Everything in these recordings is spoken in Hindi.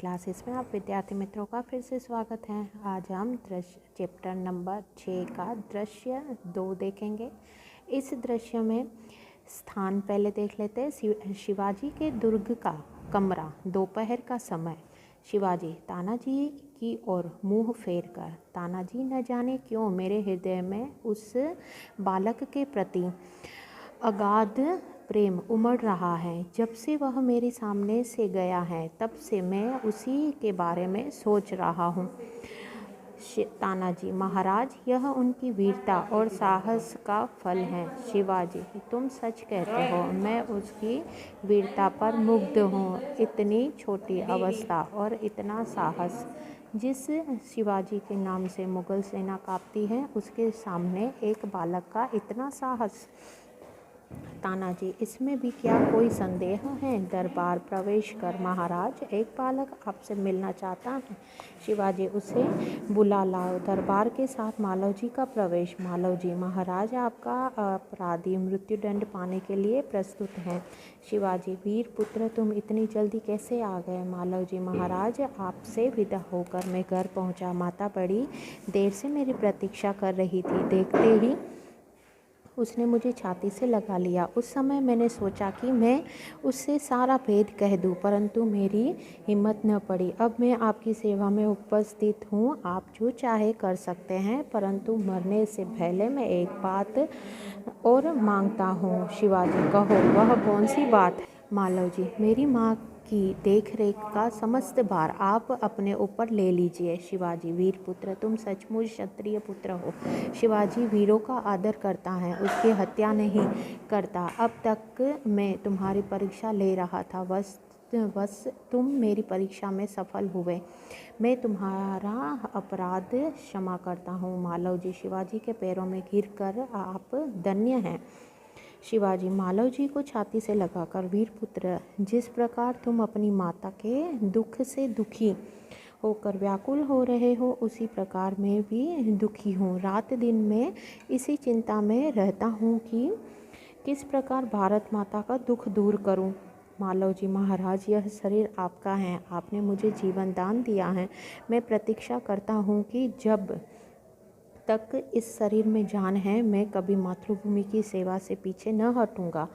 क्लासेस में आप विद्यार्थी मित्रों का फिर से स्वागत है। आज हम चैप्टर नंबर 6 का दृश्य 2 देखेंगे। इस दृश्य में स्थान पहले देख लेते हैं। शिवाजी के दुर्ग का कमरा, दोपहर का समय। शिवाजी तानाजी की ओर मुंह फेर कर, तानाजी न जाने क्यों मेरे हृदय में उस बालक के प्रति अगाध प्रेम उमड़ रहा है। जब से वह मेरे सामने से गया है तब से मैं उसी के बारे में सोच रहा हूँ। तानाजी महाराज, यह उनकी वीरता और साहस का फल है। शिवाजी, तुम सच कहते हो, मैं उसकी वीरता पर मुग्ध हूँ। इतनी छोटी अवस्था और इतना साहस। जिस शिवाजी के नाम से मुगल सेना कांपती है, उसके सामने एक बालक का इतना साहस। तानाजी, इसमें भी क्या कोई संदेह है? दरबार प्रवेश कर महाराज, एक बालक आपसे मिलना चाहता है। शिवाजी, उसे बुला लाओ। दरबार के साथ मालव जी का प्रवेश। मालव जी महाराज, आपका अपराधी मृत्युदंड पाने के लिए प्रस्तुत है। शिवाजी, वीर पुत्र, तुम इतनी जल्दी कैसे आ गए? मालव जी महाराज, आपसे विदा होकर मैं घर पहुंचा। माता बड़ी देर से मेरी प्रतीक्षा कर रही थी। देखते ही उसने मुझे छाती से लगा लिया। उस समय मैंने सोचा कि मैं उससे सारा भेद कह दूं, परंतु मेरी हिम्मत न पड़ी। अब मैं आपकी सेवा में उपस्थित हूँ। आप जो चाहे कर सकते हैं, परंतु मरने से पहले मैं एक बात और मांगता हूँ। शिवाजी, कहो, वह कौन सी बात है? मालव जी, मेरी माँ की देखरेख का समस्त भार आप अपने ऊपर ले लीजिए। शिवाजी, वीर पुत्र, तुम सचमुच क्षत्रिय पुत्र हो। शिवाजी वीरों का आदर करता है, उसकी हत्या नहीं करता। अब तक मैं तुम्हारी परीक्षा ले रहा था, बस तुम मेरी परीक्षा में सफल हुए। मैं तुम्हारा अपराध क्षमा करता हूँ। मालव जी शिवाजी के पैरों में गिरकर, आप धन्य हैं। शिवाजी मालव जी को छाती से लगाकर, वीर पुत्र, जिस प्रकार तुम अपनी माता के दुख से दुखी होकर व्याकुल हो रहे हो, उसी प्रकार मैं भी दुखी हूँ। रात दिन मैं इसी चिंता में रहता हूँ कि किस प्रकार भारत माता का दुख दूर करूँ। मालव जी महाराज, यह शरीर आपका है, आपने मुझे जीवन दान दिया है। मैं प्रतीक्षा करता हूँ कि जब तक इस शरीर में जान है, मैं कभी मातृभूमि की सेवा से पीछे न हटूंगा।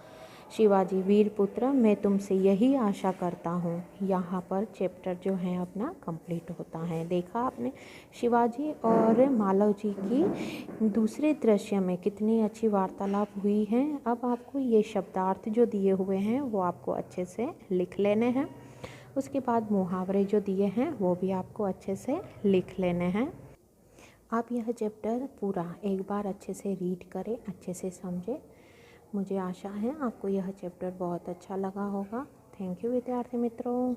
शिवाजी, वीर पुत्र, मैं तुमसे यही आशा करता हूँ। यहाँ पर चैप्टर जो है अपना कंप्लीट होता है। देखा आपने शिवाजी और मालव जी की दूसरे दृश्य में कितनी अच्छी वार्तालाप हुई है। अब आपको ये शब्दार्थ जो दिए हुए हैं वो आपको अच्छे से लिख लेने हैं। उसके बाद मुहावरे जो दिए हैं वो भी आपको अच्छे से लिख लेने हैं। आप यह चैप्टर पूरा एक बार अच्छे से रीड करें, अच्छे से समझें। मुझे आशा है आपको यह चैप्टर बहुत अच्छा लगा होगा। थैंक यू विद्यार्थी मित्रों।